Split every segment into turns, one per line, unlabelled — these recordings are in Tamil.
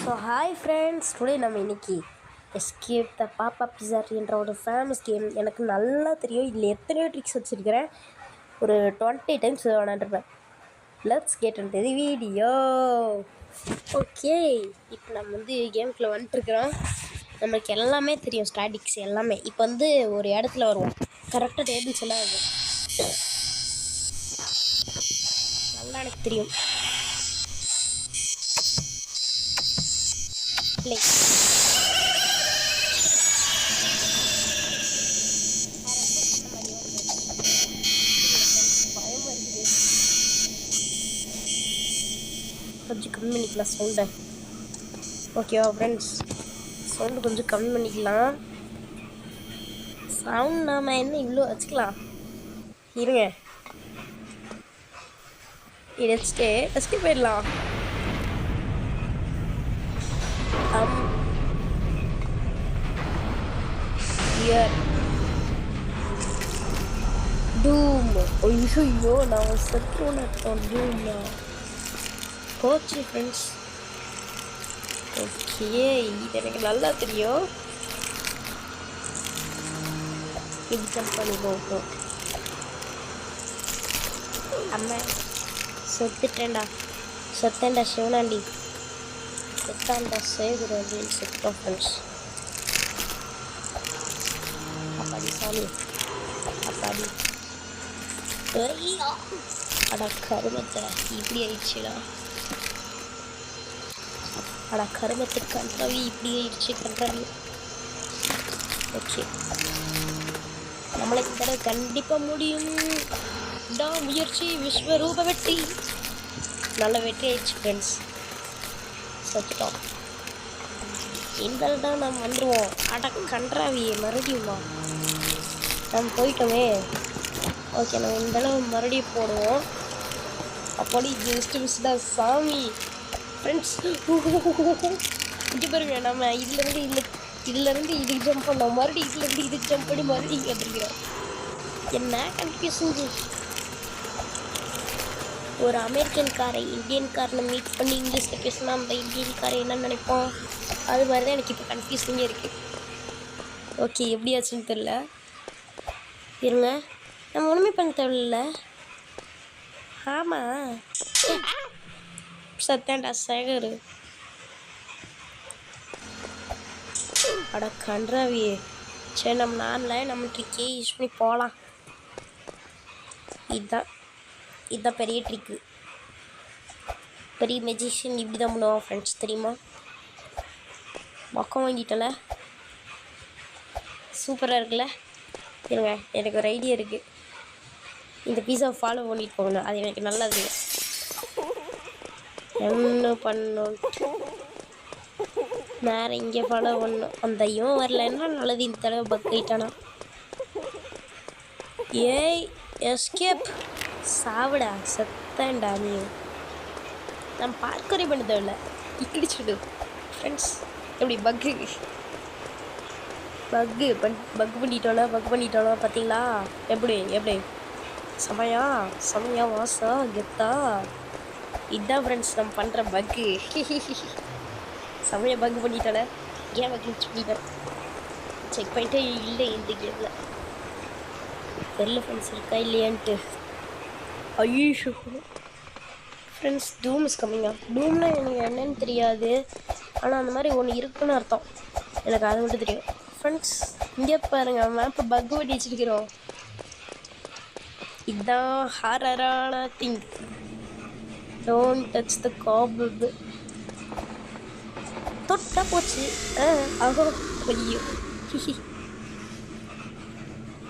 ஸோ ஹாய் ஃப்ரெண்ட்ஸ், டுடே நம்ம இன்னைக்கு எஸ்கேப் த பாப்பா பிஸா என்ற ஒரு ஃபேமஸ் கேம். எனக்கு நல்லா தெரியும், இதில் எத்தனையோ ட்ரிக்ஸ் வச்சுருக்கிறேன். ஒரு 20 டைம்ஸ் விளாண்டுருப்பேன். Let's get into the video. Okay, இப்போ நம்ம கேமுக்குள்ளே வந்துட்டுருக்குறோம். நம்மளுக்கு எல்லாமே தெரியும், ஸ்டாட்டிக்ஸ் எல்லாமே. இப்போ ஒரு இடத்துல வருவோம், கரெக்டாக டேபிள்ஸ் எல்லாம் இருக்கும். நல்லா எனக்கு தெரியும். Play. கொஞ்சம் கம்மி பண்ணிக்கலாம் சவுண்டை. ஓகேவா ஃப்ரெண்ட்ஸ், சவுண்டு கொஞ்சம் கம்மி பண்ணிக்கலாம். சவுண்ட் நாம் என்ன இவ்வளோ வச்சுக்கலாம். இருங்க, இதை வச்சுட்டு எஸ்கேப் போயிடலாம். டூம். ஐயோ, நான் செத்துருவேன். டூம்னா போச்சு ஃப்ரெண்ட்ஸ். ஓகே, இது எனக்கு நல்லா தெரியும். இது ஜம்ப் பண்ணி போகும். அம்மா செத்துட்டேன்டா சிவனாண்டி செத்தாண்டா சேகுரு அப்படின்னு செத்தோம் ஃப்ரெண்ட்ஸ். அப்பாடி சாமி, அப்பாடி. அடா கருமத்தை, இப்படி ஆயிடுச்சுடா. அடா கருமத்தை கன்றாவி, இப்படி ஆயிடுச்சு கன்றாவி. ஓகே, நம்மளுக்கு தடவை கண்டிப்பாக முடியும். முயற்சி விஸ்வரூப வெற்றி. நல்ல வெற்றி ஆயிடுச்சு ஃப்ரெண்ட்ஸ். சச்சிட்டோம். இந்த தான் நம்ம வந்துடுவோம். அட கன்றாவி, மறுபடியுமா நம்ம போயிட்டோமே. ஓகே, நம்ம இந்த அளவு மறுபடியும் போடுவோம். அப்படி ஜஸ்ட் மிஸ் தான் சாமி ஃப்ரெண்ட்ஸ். இங்கே பாருங்க, நம்ம இதுலேருந்து இதுக்கு ஜம்ப் பண்ணோம், மறுபடியும் இதுலேருந்து இதுக்கு ஜம்ப் பண்ணி மறுபடியும் கேட்டுருக்கிறோம். என்ன கன்ஃபியூஷன். ஒரு அமெரிக்கன் காரை இந்தியன் காரில் மீட் பண்ணி இங்கிலீஷில் பேசினா அந்த இந்தியன் காரை என்ன நினைப்போம், அது மாதிரி தான் எனக்கு இப்போ கன்ஃபியூசிங்காக இருக்குது. ஓகே, எப்படியாச்சுன்னு தெரில. இருங்க, நம்ம ஒன்றுமே பண்ண தேவையில்ல. ஆமாம், சத்தேன்டா சேகர். அட கன்றாவியே. சரி, நம்ம நானில் நம்ம ட்ரிக்கே யூஸ் பண்ணி போகலாம். இதுதான் பெரிய ட்ரிக்கு. பெரிய மெஜிஷியன் இப்படி தான் பண்ணுவோம் ஃப்ரெண்ட்ஸ், தெரியுமா? பக்கம் வாங்கிட்டல, சூப்பராக இருக்குல்ல. இருங்க, எனக்கு ஒரு ஐடியா இருக்குது. இந்த பீஸாவை ஃபாலோ பண்ணிட்டு போகணும், அது எனக்கு நல்லா தெரியும். என்ன பண்ணணும், நேரம் இங்கே ஃபாலோ பண்ணணும். அந்த இவன் வரலன்னா நல்லது. இந்த தடவை பக் ஆயிட்டானா. ஏய் எஸ்கேப், சாவிடா, செத்தேன்டா நீ. நான் பார்க்கவே பண்ண தேவையில்ல, இக்கிடிச்சுடு ஃப்ரெண்ட்ஸ். எப்படி பக் பண்ணிட்டோம் பார்த்தீங்களா? எப்படி சமயா வாசா கெத்தா. இதுதான் ஃப்ரெண்ட்ஸ் நம்ம பண்ணுற பக்கு. சமயம் பக் பண்ணிட்டோல, ஏன் பக் பண்ணிட்டேன். செக் பண்ணிட்டே இல்லை இந்த கேமில். தெரில ஃப்ரெண்ட்ஸ் இருக்கா இல்லையான்ட்டு. ஐயோ ஃப்ரெண்ட்ஸ், டூம் இஸ் கம்மிங்கா. டூம்னா எனக்கு என்னன்னு தெரியாது, ஆனால் அந்த மாதிரி ஒன்று இருக்குன்னு அர்த்தம். எனக்கு அது மட்டும் தெரியும் ஃப்ரெண்ட்ஸ். இங்கே பாருங்க, மேப்பை பக் பண்ணி வச்சுருக்கிறோம். இதுதான் ஹாரரான திங். டோன்ட் டச் த கார்பு. தொட்டா போச்சு. ஆகோ, ஐயோ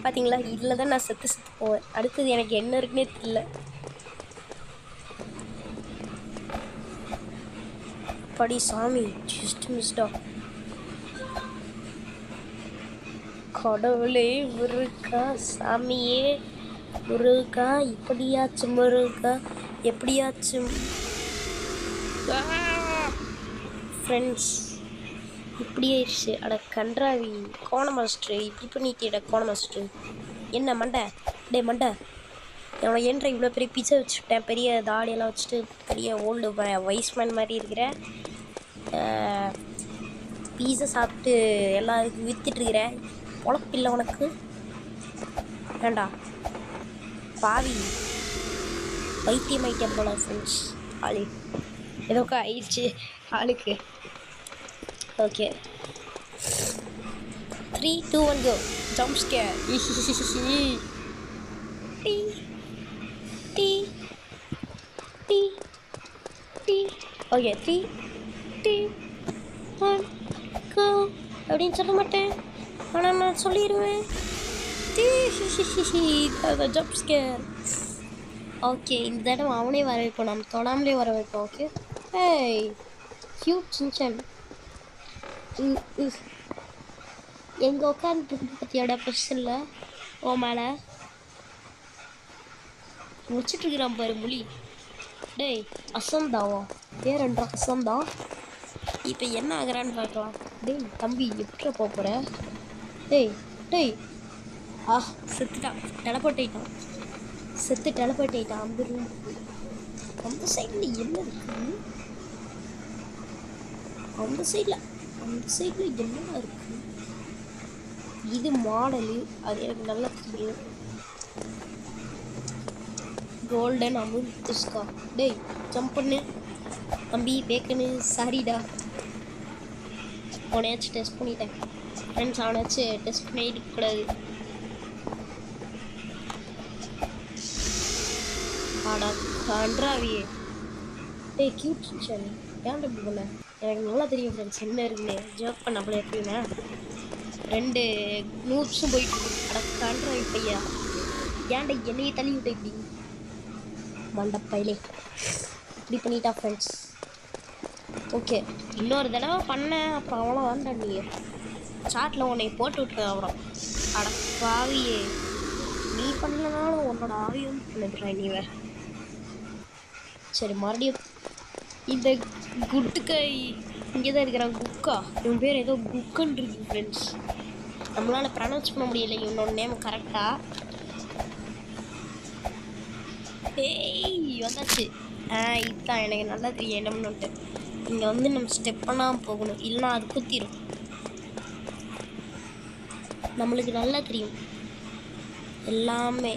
பார்த்தீங்களா? இதில் தான் நான் செத்து போவேன். அடுத்தது எனக்கு என்ன இருக்குன்னே தெரியல. படி சாமி, ஜஸ்ட் மிஸ்டா. கடவுளே முருகா, சாமியே முருகா, இப்படியாச்சும் முருகா, எப்படியாச்சும் ஃப்ரெண்ட்ஸ். இப்படி ஆயிடுச்சு. அட கன்றாவி கோண மாஸ்டரு, இப்படி பண்ணிட்டேட கோண மாஸ்டரு. என்ன மண்டை, டே மண்டை, என்னோட ஏன்ற இவ்வளோ பெரிய பிச்சை வச்சுட்டேன், பெரிய தாடியெல்லாம் வச்சுட்டு பெரிய ஓல்டு வைஸ்மேன் மாதிரி இருக்கிற. பீஸா சாப்பிட்டு எல்லாருக்கும் விற்றுட்டுருக்கிறேன். பொழப்பில்லை உனக்கு வேண்டா பாவி. பைத்தியமாயிட்டேன் போல ஃப்ரெண்ட்ஸ். ஆளு ஏதோக்கா ஆயிடுச்சு ஆளுக்கு. Okay 3 2 1 go. Jump scare. T T T T. Okay 3 2 1 go அப்படின்னு சொல்ல மாட்டேன், ஆனால் நான் சொல்லிடுவேன். Jump scare. ஓகே இந்த தடவை அவனே வர வைப்போம், நம்ம தொடாமலே வர வைப்போம். ஓகே ஏய் கியூட் சின்சன் எங்கே உட்காந்து பற்றியோட ப்ரெஷனில் ஓ மேலே முடிச்சிட்ருக்கிறான் பாரு மொழி. டேய் அசந்தாவா பேர் என்றா அசந்தா. இப்போ என்ன ஆகுறான்னு பார்க்கலாம். டேய் தம்பி எப்படி போகிற? டேய் டேய் செத்துட்டான், டெலபோர்ட் ஆகிட்டான். செத்து டெலபோர்ட் ஆகிட்டான். அந்த ரூமுக்கு அந்த சைடில் என்ன இருக்குது? அந்த சைடில் என்னென்ன இருக்குது? இது மாடலு, அது எனக்கு நல்லா தெரியும். கோல்டன் அமுல்துஸ்கா. டேய் ஜம்ப் பண்ணு தம்பி பேக்கனு. சாரிடா அவனையாச்சும் டெஸ்ட் பண்ணிட்டேன் ஃப்ரெண்ட்ஸ். அவனாச்சும் டெஸ்ட் பண்ணிட்டு கூடாது. ஆடா கன்றாவியே. டேய் கியூட் சின்சன் ஏன்டா இப்படி பண்ண? எனக்கு நல்லா தெரியும் ஃப்ரெண்ட்ஸ் என்ன இருக்குன்னு. ஜோக் பண்ணப்பல எப்படின்னா 2 நூப்ஸும் போயிட்டு அட கன்றாவி பையா. ஏன்டா என்னையே தள்ளி விட்ட இப்படி மண்டப்பையிலே இப்படி பண்ணிட்டா ஃப்ரெண்ட்ஸ். ஓகே இன்னொரு தடவை பண்ணேன் அப்புறம் அவ்வளோ வேண்டா. நீ சாட்டில் உன்னை போட்டு விட்டுருவேன் அப்புறம். அட பாவியே நீ பண்ணனாலும் உன்னோட ஆவியும் பண்ணிடுறேன் நீ வேற. சரி மறுபடியும் இந்த குட்டுக்கை இங்கே தான் இருக்கிறான். குக்கா இவன் பேர் ஏதோ குக்குன்னு இருக்கு ஃப்ரெண்ட்ஸ். நம்மளால் ப்ரனவுன்ஸ் பண்ண முடியலை இவனோட நேம் கரெக்டாக. ஏய் வந்தாச்சு. இதுதான் எனக்கு நல்லா தெரியும் என்ன பண்ணுன்ட்டு. இங்கே வந்து நம்ம ஸ்டெப் பண்ணாமல் போகணும், இல்லைனா அது குத்திடும். நம்மளுக்கு நல்லா தெரியும் எல்லாமே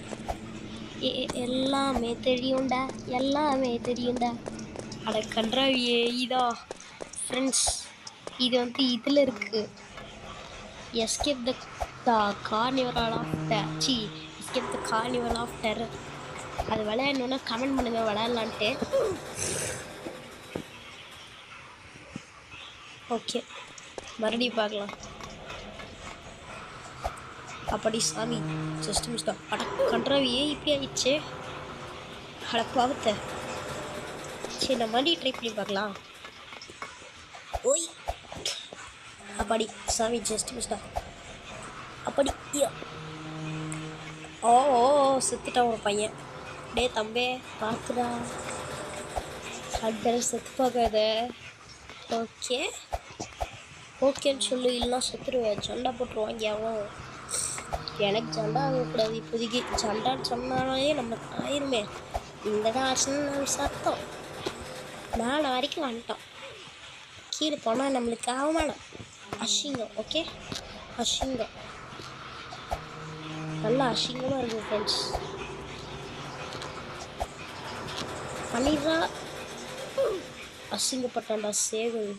எல்லாமே தெரியும்டா, எல்லாமே தெரியும்டா. அட கன்றாவியே இதா ஃப்ரெண்ட்ஸ். இது வந்து இதில் இருக்குது. Escape the carnival of escape the carnival of terror. அது விளையாடணுன்னா கமெண்ட் பண்ணுங்கள் விளையாடலான்ட்டு. ஓகே மறுபடியும் பார்க்கலாம். அப்படி சாமி ஜஸ்ட் மிஸ் தான். அட கன்றாவியே இப்படி ஆயிடுச்சு. அட பாவத்தை. சரி நான் மறுபடியும் ட்ரை பண்ணி பார்க்கலாம். ஓய் அப்படி சாமி ஜஸ்ட் மிஸ் தான். அப்படி ஓ செத்துட்டான் ஒரு பையன். டே தம்பே பார்த்துடா அடுத்த செத்து பார்க்காத. ஓகே ஓகேன்னு சொல்லு, இல்லைனா செத்துருவேன். சண்டை போட்டுருவாங்க அவன். எனக்கு சண்டை ஆகக்கூடாது இப்போதைக்கு. சண்டான்னு சொன்னாலே நம்மளுக்கு ஆயிருமே. இந்த ஆச்சுன்னு சத்தம் மேலே வரைக்கும் வந்துட்டோம். கீழே போனால் நம்மளுக்கு அவமானம் அசிங்கம். ஓகே அசிங்கம் நல்லா அசிங்கமாக இருக்கும் ஃப்ரெண்ட்ஸ். பண்ணிடுறா அசிங்கப்பட்டான்டா சேவல்.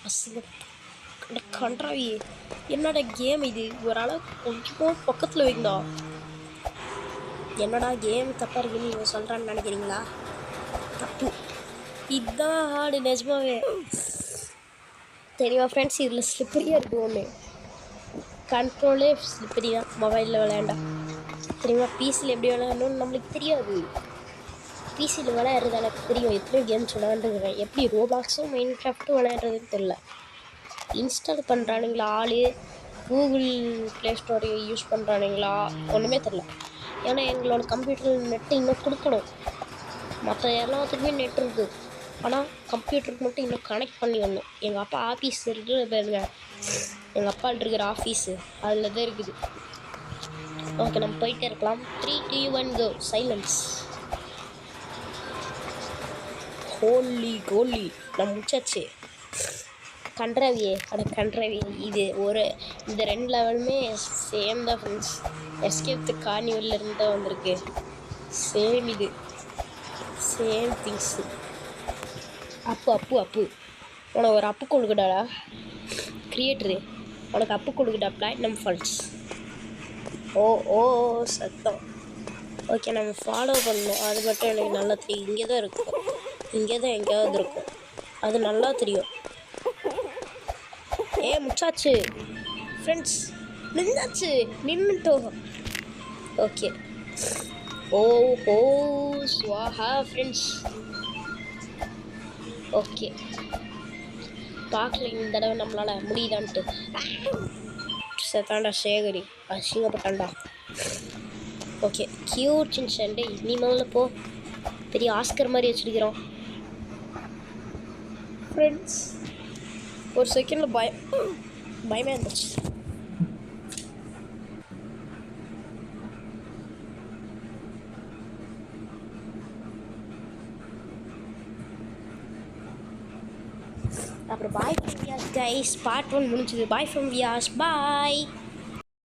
அசிங்கப்பட்ட கன்றாவியே. என்னடா கேம் இது? ஒரு அளவுக்கு கொஞ்சம் பக்கத்தில் வைங்கடா. என்னடா கேம் தப்பாக இருக்குன்னு நீங்கள் சொல்கிறான்னு நினைக்கிறீங்களா? தப்பு. இதுதான் ஹார்டு நிஜமாவே தெரியுமா ஃப்ரெண்ட்ஸ். இதில் ஸ்லிப்பரியாக இருக்குது ஒன்று. கண்ட்ரோலே ஸ்லிப்பரி தான் மொபைலில் விளையாண்டா. தெரியுமா பிசியில் எப்படி விளையாடணும்னு நம்மளுக்கு தெரியாது. பிசியில் விளையாடுறது எனக்கு தெரியும். எத்தனையோ கேம்ஸ் விளையாண்டுருக்கேன். எப்படி ரோபாக்ஸும் மைன் கிராஃப்ட்டும் விளையாடுறதுன்னு தெரில. இன்ஸ்டால் பண்ணுறானுங்களா ஆள், கூகுள் ப்ளே ஸ்டோரை யூஸ் பண்ணுறானுங்களா ஒன்றுமே தெரில. ஏன்னா எங்களோட கம்ப்யூட்டரில் நெட்டு இன்னும் கொடுக்கணும். மற்ற எல்லாத்துக்குமே நெட் இருக்குது, ஆனால் கம்ப்யூட்டருக்கு மட்டும் இன்னும் கனெக்ட் பண்ணி வரணும். எங்கள் அப்பா ஆஃபீஸ் இருக்குது பாருங்க, எங்கள் அப்பால் இருக்கிற ஆஃபீஸு அதில் தான் இருக்குது. ஓகே நம்ம போயிட்டே இருக்கலாம். 3 2 1 go. சைலன்ஸ். ஹோலி கோலி நம்ம முடிச்சாச்சு. கண்ட்ரவியே அட கண்ட்ரவி இது ஒரு இந்த 2 லெவலுமே சேம் தான் ஃப்ரெண்ட்ஸ். எஸ்கேப் தி கார்னிவல்ல இருந்து தான் வந்திருக்கு. சேம் இது சேம் திங்ஸு. அப்பு அப்பு அப்பு உனக்கு ஒரு அப்பு கொடுக்குடாடா கிரியேட்டரு, உனக்கு அப்பு கொடுக்குடா பிளாட்டினம் ஃபால்ஸ். ஓ ஓ சத்தம். ஓகே நம்ம ஃபாலோ பண்ணணும், அது மட்டும் எனக்கு நல்லா தெரியும். இங்கே தான் இருக்கும், இங்கே தான் எங்கேயாவது இருக்கும், அது நல்லா தெரியும். முச்சாச்சு ஃப்ரெண்ட்ஸ், நின்னாச்சு, நின்றுட்டோம். ஓகே ஓ ஓ ஸ்வாஹா ஃப்ரெண்ட்ஸ். ஓகே பார்க்கல இந்த தடவை நம்மளால் முடியுதான்ட்டு. செத்தாண்டா சேகரி, அசிங்கப்பட்டான்டா. ஓகே கியூட் சின்சண்டே, நீ முதல்ல போ, பெரிய ஆஸ்கர் மாதிரி வச்சுருக்கிறோம் ஃப்ரெண்ட்ஸ். ஒரு செகண்டில் பயமே இருந்துச்சு. அப்புறம் bye from Vyas guys, part 1 முடிஞ்சது. Bye from Vyas, bye.